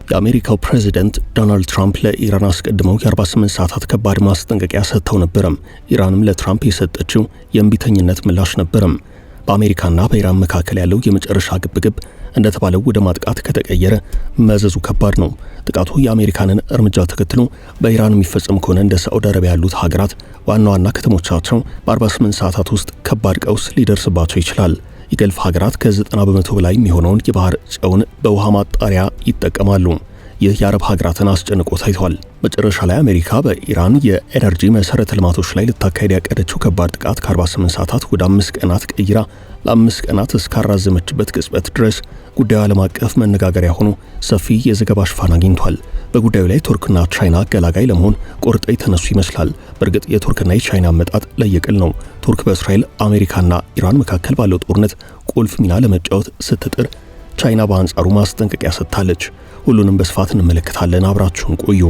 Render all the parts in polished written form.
የአሜሪካው ፕሬዚደንት ዶናልድ ትራምፕ ለኢራን አስቀድመው የ48 ሰዓታት ከባድ ማስጠንቀቂያ ሰጥተው ነበረም። ኢራንም ለትራምፕ የሰጠችው የእምቢተኝነት ምላሽ ነበረም። በአሜሪካና በኢራን መካከል ያለው የመጨረሻ ግብግብ እንደተባለው ወደ ማጥቃት ከተቀየረ መዘዙ ከባድ ነው። ጥቃቱ የአሜሪካንን እርምጃ ተከትሎ በኢራን የሚፈጸም ከሆነ እንደ ሳዑዲ አረቢያ ያሉት ሀገራት ዋና ዋና ከተሞቻቸው በ48 ሰዓታት ውስጥ ከባድ ቀውስ ሊደርስባቸው ይችላል። የገልፍ ሀገራት ከ90 በመቶ በላይ የሚሆነውን የባህር ጨውን በውሃ ማጣሪያ ይጠቀማሉ። ይህ የአረብ ሀገራትን አስጨንቆ ታይቷል። መጨረሻ ላይ አሜሪካ በኢራን የኤነርጂ መሰረተ ልማቶች ላይ ልታካሄድ ያቀደችው ከባድ ጥቃት ከ48 ሰዓታት ወደ 5 ቀናት ቀይራ ለ5 ቀናት እስካራዘመችበት ቅጽበት ድረስ ጉዳዩ ዓለም አቀፍ መነጋገሪያ ሆኖ ሰፊ የዘገባ ሽፋን አግኝቷል። በጉዳዩ ላይ ቱርክና ቻይና ገላጋይ ለመሆን ቆርጠው የተነሱ ይመስላል። በእርግጥ የቱርክና የቻይና አመጣጥ ለየቅል ነው። ቱርክ በእስራኤል አሜሪካና ኢራን መካከል ባለው ጦርነት ቁልፍ ሚና ለመጫወት ስትጥር፣ ቻይና በአንጻሩ ማስጠንቀቂያ ሰጥታለች። ሁሉንም በስፋት እንመለከታለን። አብራችሁን ቆዩ።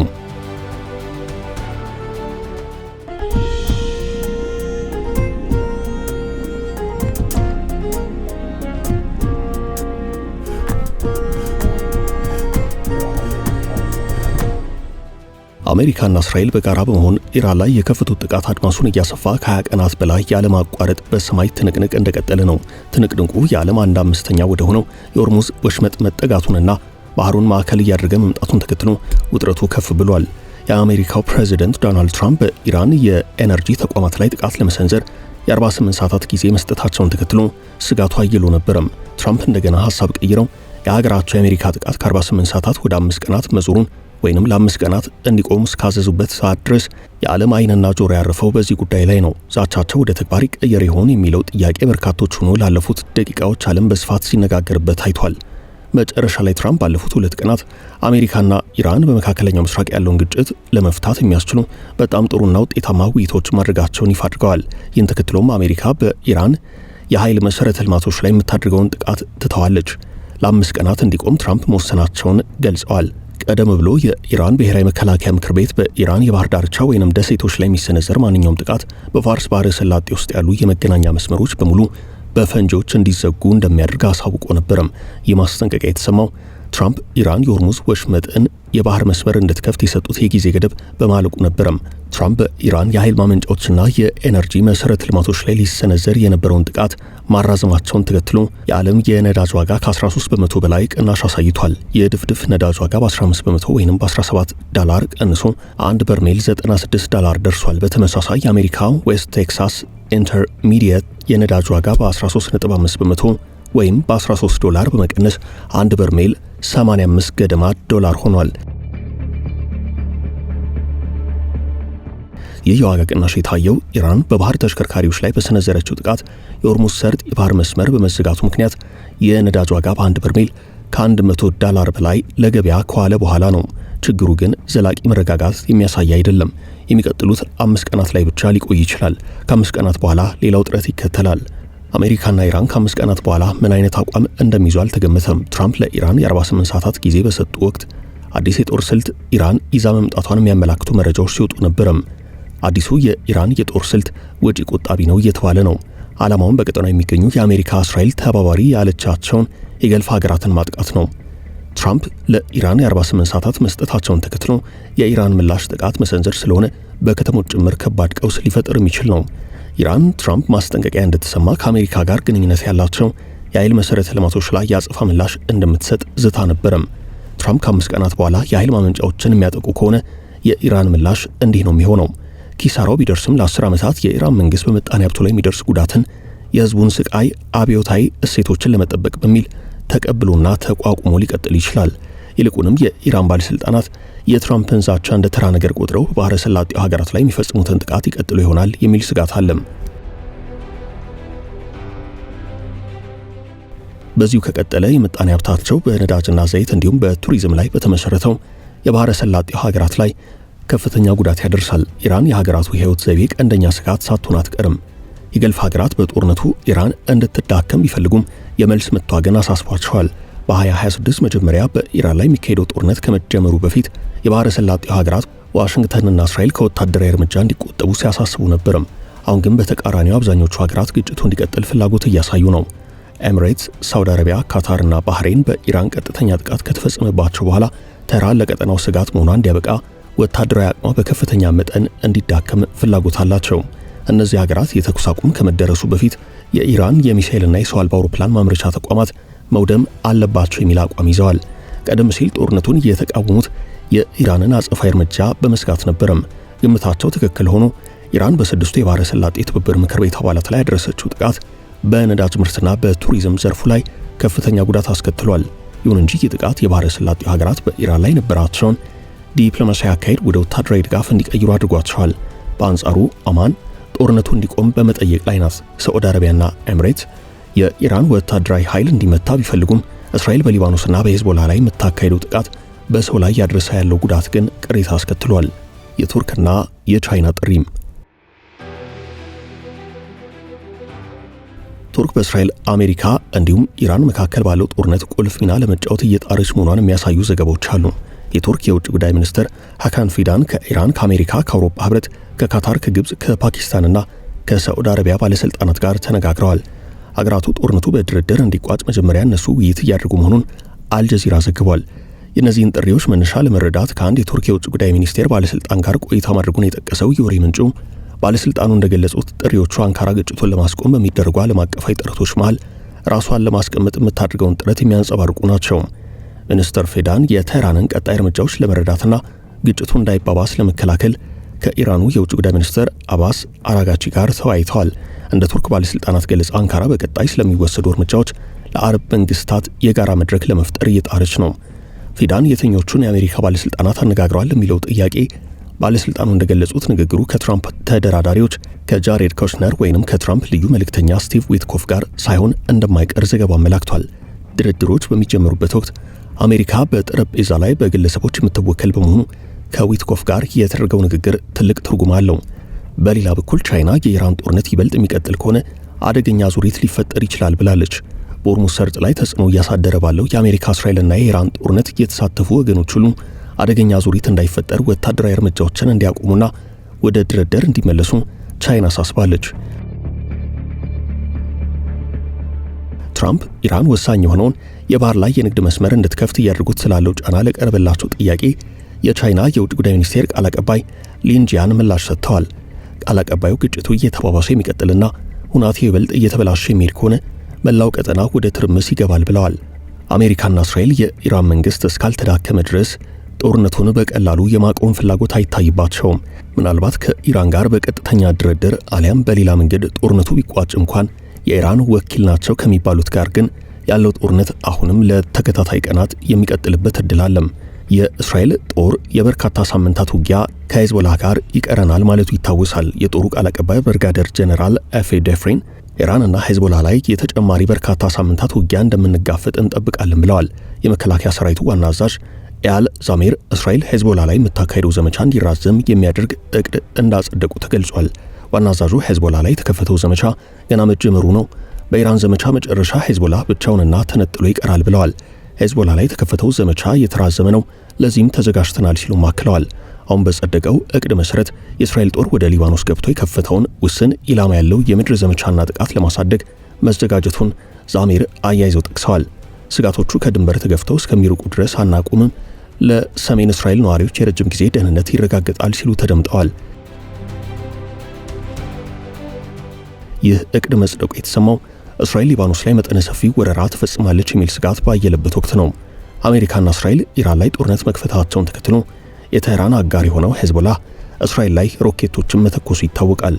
አሜሪካና እስራኤል በጋራ በመሆን ኢራን ላይ የከፈቱት ጥቃት አድማሱን እያሰፋ ከ20 ቀናት በላይ ያለማቋረጥ በሰማይ ትንቅንቅ እንደቀጠለ ነው። ትንቅንቁ የዓለም 1/5 ወደ ሆነው የሆርሙዝ ወሽመጥ መጠጋቱንና ባህሩን ማዕከል እያደረገ መምጣቱን ተከትሎ ውጥረቱ ከፍ ብሏል። የአሜሪካው ፕሬዚደንት ዶናልድ ትራምፕ በኢራን የኤነርጂ ተቋማት ላይ ጥቃት ለመሰንዘር የ48 ሰዓታት ጊዜ መስጠታቸውን ተከትሎ ስጋቱ አይሎ ነበረም። ትራምፕ እንደገና ሐሳብ ቀይረው የሀገራቸው የአሜሪካ ጥቃት ከ48 ሰዓታት ወደ 5 ቀናት መዞሩን ወይንም ለ5 ቀናት እንዲቆሙ እስካዘዙበት ሰዓት ድረስ የዓለም ዓይንና ጆሮ ያረፈው በዚህ ጉዳይ ላይ ነው። ዛቻቸው ወደ ተግባር ይቀየር ይሆን የሚለው ጥያቄ በርካቶች ሆኖ ላለፉት ደቂቃዎች ዓለም በስፋት ሲነጋገርበት ታይቷል። መጨረሻ ላይ ትራምፕ ባለፉት 2 ቀናት አሜሪካና ኢራን በመካከለኛው ምስራቅ ያለውን ግጭት ለመፍታት የሚያስችሉ በጣም ጥሩና ውጤታማ ውይይቶች ማድረጋቸውን ይፋ አድርገዋል። ይህን ተከትሎም አሜሪካ በኢራን የኃይል መሰረተ ልማቶች ላይ የምታደርገውን ጥቃት ትተዋለች። ለ5 ቀናት እንዲቆም ትራምፕ መወሰናቸውን ገልጸዋል። ቀደም ብሎ የኢራን ብሔራዊ መከላከያ ምክር ቤት በኢራን የባህር ዳርቻ ወይንም ደሴቶች ላይ የሚሰነዘር ማንኛውም ጥቃት በፋርስ ባህረ ሰላጤ ውስጥ ያሉ የመገናኛ መስመሮች በሙሉ በፈንጂዎች እንዲዘጉ እንደሚያደርግ አሳውቆ ነበረም። ይህ ማስጠንቀቂያ የተሰማው ትራምፕ ኢራን የሆርሙዝ ወሽመጥን የባህር መስመር እንድትከፍት የሰጡት የጊዜ ገደብ በማለቁ ነበረም። ትራምፕ በኢራን የኃይል ማመንጫዎችና የኤነርጂ መሰረተ ልማቶች ላይ ሊሰነዘር የነበረውን ጥቃት ማራዘማቸውን ተከትሎ የዓለም የነዳጅ ዋጋ ከ13 በመቶ በላይ ቅናሽ አሳይቷል። የድፍድፍ ነዳጅ ዋጋ በ15 በመቶ ወይም $17 ቀንሶ አንድ በርሜል $96 ደርሷል። በተመሳሳይ የአሜሪካ ዌስት ቴክሳስ ኢንተርሚዲየት የነዳጅ ዋጋ በ13.5 በመቶ ወይም $13 በመቀነስ አንድ በርሜል 85 ገደማ ዶላር ሆኗል። ይህ የዋጋ ቅናሽ የታየው ኢራን በባህር ተሽከርካሪዎች ላይ በሰነዘረችው ጥቃት የሆርሙዝ ሰርጥ የባህር መስመር በመዘጋቱ ምክንያት የነዳጅ ዋጋ በአንድ በርሜል $100 በላይ ለገበያ ከዋለ በኋላ ነው። ችግሩ ግን ዘላቂ መረጋጋት የሚያሳይ አይደለም። የሚቀጥሉት 5 ቀናት ላይ ብቻ ሊቆይ ይችላል። ከ5 ቀናት በኋላ ሌላው ውጥረት ይከተላል። አሜሪካና ኢራን ከ5 ቀናት በኋላ ምን አይነት አቋም እንደሚይዙ አልተገመተም። ትራምፕ ለኢራን የ48 ሰዓታት ጊዜ በሰጡ ወቅት አዲስ የጦር ስልት ኢራን ይዛ መምጣቷን የሚያመላክቱ መረጃዎች ሲወጡ ነበረም። አዲሱ የኢራን የጦር ስልት ወጪ ቆጣቢ ነው እየተባለ ነው። ዓላማውን በቀጠናው የሚገኙ የአሜሪካ እስራኤል ተባባሪ ያለቻቸውን የገልፍ ሀገራትን ማጥቃት ነው። ትራምፕ ለኢራን የ48 ሰዓታት መስጠታቸውን ተከትሎ የኢራን ምላሽ ጥቃት መሰንዘር ስለሆነ በከተሞች ጭምር ከባድ ቀውስ ሊፈጥር የሚችል ነው። ኢራን ትራምፕ ማስጠንቀቂያ እንደተሰማ ከአሜሪካ ጋር ግንኙነት ያላቸው የኃይል መሰረተ ልማቶች ላይ የአጸፋ ምላሽ እንደምትሰጥ ዝታ ነበረም። ትራምፕ ከ5 ቀናት በኋላ የኃይል ማመንጫዎችን የሚያጠቁ ከሆነ የኢራን ምላሽ እንዲህ ነው የሚሆነው። ኪሳራው ቢደርስም ለ10 ዓመታት የኢራን መንግስት በምጣኔ ሀብቱ ላይ የሚደርስ ጉዳትን፣ የህዝቡን ስቃይ፣ አብዮታዊ እሴቶችን ለመጠበቅ በሚል ተቀብሎና ተቋቁሞ ሊቀጥል ይችላል። ይልቁንም የኢራን ባለስልጣናት የትራምፕን ዛቻ እንደ ተራ ነገር ቆጥረው ባህረ ሰላጤው ሀገራት ላይ የሚፈጽሙትን ጥቃት ይቀጥሉ ይሆናል የሚል ስጋት አለም። በዚሁ ከቀጠለ የምጣኔ ሀብታቸው በነዳጅና ዘይት እንዲሁም በቱሪዝም ላይ በተመሰረተው የባህረ ሰላጤው ሀገራት ላይ ከፍተኛ ጉዳት ያደርሳል። ኢራን የሀገራቱ የህይወት ዘይቤ ቀንደኛ ስጋት ሳትሆን አትቀርም። የገልፍ ሀገራት በጦርነቱ ኢራን እንድትዳከም ቢፈልጉም የመልስ ምቷ ግን አሳስቧቸዋል። በ2026 መጀመሪያ በኢራን ላይ የሚካሄደው ጦርነት ከመጀመሩ በፊት የባህረ ሰላጤው ሀገራት ዋሽንግተንና እስራኤል ከወታደራዊ እርምጃ እንዲቆጠቡ ሲያሳስቡ ነበርም። አሁን ግን በተቃራኒው አብዛኞቹ ሀገራት ግጭቱ እንዲቀጥል ፍላጎት እያሳዩ ነው። ኤሚሬትስ፣ ሳውዲ አረቢያ፣ ካታርና ባህሬን በኢራን ቀጥተኛ ጥቃት ከተፈጸመባቸው በኋላ ተህራን ለቀጠናው ስጋት መሆኗ እንዲያበቃ ወታደራዊ አቅሟ በከፍተኛ መጠን እንዲዳከም ፍላጎት አላቸው። እነዚህ ሀገራት የተኩስ አቁም ከመደረሱ በፊት የኢራን የሚሳኤልና የሰው አልባ አውሮፕላን ማምረቻ ተቋማት መውደም አለባቸው የሚል አቋም ይዘዋል። ቀደም ሲል ጦርነቱን የተቃወሙት የኢራንን አጸፋዊ እርምጃ በመስጋት ነበረም። ግምታቸው ትክክል ሆኖ ኢራን በስድስቱ የባህረ ሰላጤ ትብብር ምክር ቤት አባላት ላይ ያደረሰችው ጥቃት በነዳጅ ምርትና በቱሪዝም ዘርፉ ላይ ከፍተኛ ጉዳት አስከትሏል። ይሁን እንጂ ይህ ጥቃት የባህረ ሰላጤው ሀገራት በኢራን ላይ የነበራቸውን ዲፕሎማሲያዊ አካሄድ ወደ ወታደራዊ ድጋፍ እንዲቀይሩ አድርጓቸዋል። በአንጻሩ ኦማን ጦርነቱ እንዲቆም በመጠየቅ ላይ ናት። ሳዑዲ አረቢያና ኤምሬት የኢራን ወታደራዊ ኃይል እንዲመታ ቢፈልጉም እስራኤል በሊባኖስና በሄዝቦላ ላይ የምታካሄደው ጥቃት በሰው ላይ ያደረሰ ያለው ጉዳት ግን ቅሬታ አስከትሏል። የቱርክና የቻይና ጥሪም ቱርክ በእስራኤል አሜሪካ እንዲሁም ኢራን መካከል ባለው ጦርነት ቁልፍ ሚና ለመጫወት እየጣረች መሆኗን የሚያሳዩ ዘገባዎች አሉ። የቱርክ የውጭ ጉዳይ ሚኒስትር ሐካን ፊዳን ከኢራን፣ ከአሜሪካ፣ ከአውሮፓ ህብረት፣ ከካታር፣ ከግብጽ፣ ከፓኪስታንና ከሳዑዲ አረቢያ ባለስልጣናት ጋር ተነጋግረዋል። አገራቱ ጦርነቱ በድርድር እንዲቋጭ መጀመሪያ እነሱ ውይይት እያደረጉ መሆኑን አልጀዚራ ዘግቧል። የእነዚህን ጥሪዎች መነሻ ለመረዳት ከአንድ የቱርክ የውጭ ጉዳይ ሚኒስቴር ባለስልጣን ጋር ቆይታ ማድረጉን የጠቀሰው የወሬ ምንጩ ባለስልጣኑ እንደገለጹት ጥሪዎቹ አንካራ ግጭቱን ለማስቆም በሚደረጉ ዓለም አቀፋዊ ጥረቶች መሃል ራሷን ለማስቀመጥ የምታደርገውን ጥረት የሚያንጸባርቁ ናቸው። ሚኒስትር ፊዳን የተህራንን ቀጣይ እርምጃዎች ለመረዳትና ግጭቱ እንዳይባባስ ለመከላከል ከኢራኑ የውጭ ጉዳይ ሚኒስትር አባስ አራጋቺ ጋር ተወያይተዋል። እንደ ቱርክ ባለስልጣናት ገለጻ አንካራ በቀጣይ ስለሚወሰዱ እርምጃዎች ለአረብ መንግስታት የጋራ መድረክ ለመፍጠር እየጣረች ነው። ፊዳን የትኞቹን የአሜሪካ ባለስልጣናት አነጋግረዋል ለሚለው ጥያቄ ባለስልጣኑ እንደገለጹት ንግግሩ ከትራምፕ ተደራዳሪዎች ከጃሬድ ኩሽነር ወይንም ከትራምፕ ልዩ መልእክተኛ ስቲቭ ዊትኮፍ ጋር ሳይሆን እንደማይቀር ዘገባው አመላክቷል። ድርድሮች በሚጀምሩበት ወቅት አሜሪካ በጠረጴዛ ላይ በግለሰቦች የምትወከል በመሆኑ ከዊትኮፍ ጋር የተደረገው ንግግር ትልቅ ትርጉም አለው። በሌላ በኩል ቻይና የኢራን ጦርነት ይበልጥ የሚቀጥል ከሆነ አደገኛ ዙሪት ሊፈጠር ይችላል ብላለች። በሆርሙዝ ሰርጥ ላይ ተጽዕኖ እያሳደረ ባለው የአሜሪካ እስራኤልና የኢራን ጦርነት የተሳተፉ ወገኖች ሁሉ አደገኛ ዙሪት እንዳይፈጠር ወታደራዊ እርምጃዎችን እንዲያቆሙና ወደ ድርድር እንዲመለሱ ቻይና አሳስባለች። ትራምፕ ኢራን ወሳኝ የሆነውን የባህር ላይ የንግድ መስመር እንድትከፍት እያደረጉት ስላለው ጫና ለቀረበላቸው ጥያቄ የቻይና የውጭ ጉዳይ ሚኒስቴር ቃል አቀባይ ሊንጂያን ምላሽ ሰጥተዋል። ቃል አቀባዩ ግጭቱ እየተባባሰ የሚቀጥልና ሁናቴው ይበልጥ እየተበላሸ የሚሄድ ከሆነ መላው ቀጠና ወደ ትርምስ ይገባል ብለዋል። አሜሪካና እስራኤል የኢራን መንግስት እስካልተዳከመ ድረስ ጦርነቱን በቀላሉ የማቆም ፍላጎት አይታይባቸውም። ምናልባት ከኢራን ጋር በቀጥተኛ ድርድር አሊያም በሌላ መንገድ ጦርነቱ ቢቋጭ እንኳን የኢራን ወኪል ናቸው ከሚባሉት ጋር ግን ያለው ጦርነት አሁንም ለተከታታይ ቀናት የሚቀጥልበት እድል አለም። የእስራኤል ጦር የበርካታ ሳምንታት ውጊያ ከሄዝቦላ ጋር ይቀረናል ማለቱ ይታወሳል። የጦሩ ቃል አቀባይ ብርጋዴር ጀነራል ኤፍ ደፍሪን ኢራንና ሄዝቦላ ላይ የተጨማሪ በርካታ ሳምንታት ውጊያ እንደምንጋፈጥ እንጠብቃለን ብለዋል። የመከላከያ ሰራዊቱ ዋና አዛዥ ኤያል ዛሜር እስራኤል ሄዝቦላ ላይ የምታካሄደው ዘመቻ እንዲራዘም የሚያደርግ እቅድ እንዳጸደቁ ተገልጿል። ዋና አዛዡ ሄዝቦላ ላይ የተከፈተው ዘመቻ ገና መጀመሩ ነው፣ በኢራን ዘመቻ መጨረሻ ሄዝቦላ ብቻውንና ተነጥሎ ይቀራል ብለዋል። ሄዝቦላ ላይ የተከፈተው ዘመቻ የተራዘመ ነው፣ ለዚህም ተዘጋጅተናል ሲሉም አክለዋል። አሁን በጸደቀው እቅድ መሰረት የእስራኤል ጦር ወደ ሊባኖስ ገብቶ የከፈተውን ውስን ኢላማ ያለው የምድር ዘመቻና ጥቃት ለማሳደግ መዘጋጀቱን ዛሜር አያይዘው ጠቅሰዋል። ስጋቶቹ ከድንበር ተገፍተው እስከሚርቁ ድረስ አናቁምም፣ ለሰሜን እስራኤል ነዋሪዎች የረጅም ጊዜ ደህንነት ይረጋገጣል ሲሉ ተደምጠዋል። ይህ እቅድ መጽደቁ የተሰማው እስራኤል ሊባኖስ ላይ መጠነ ሰፊ ወረራ ትፈጽማለች የሚል ስጋት ባየለበት ወቅት ነው። አሜሪካና እስራኤል ኢራን ላይ ጦርነት መክፈታቸውን ተከትሎ የቴህራን አጋር የሆነው ሄዝቦላ እስራኤል ላይ ሮኬቶችን መተኮሱ ይታወቃል።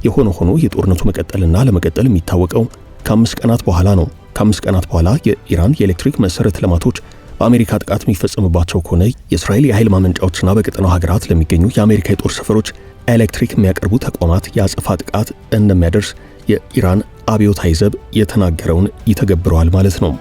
የሆነ ሆኖ የጦርነቱ መቀጠልና ለመቀጠል የሚታወቀው ከ5 ቀናት በኋላ ነው። ከ5 ቀናት በኋላ የኢራን የኤሌክትሪክ መሰረተ ልማቶች በአሜሪካ ጥቃት የሚፈጸምባቸው ከሆነ የእስራኤል የኃይል ማመንጫዎችና በቀጠናው ሀገራት ለሚገኙ የአሜሪካ የጦር ሰፈሮች ኤሌክትሪክ የሚያቀርቡ ተቋማት የአጸፋ ጥቃት እንደሚያደርስ የኢራን አብዮታዊ ዘብ የተናገረውን ይተገብረዋል ማለት ነው።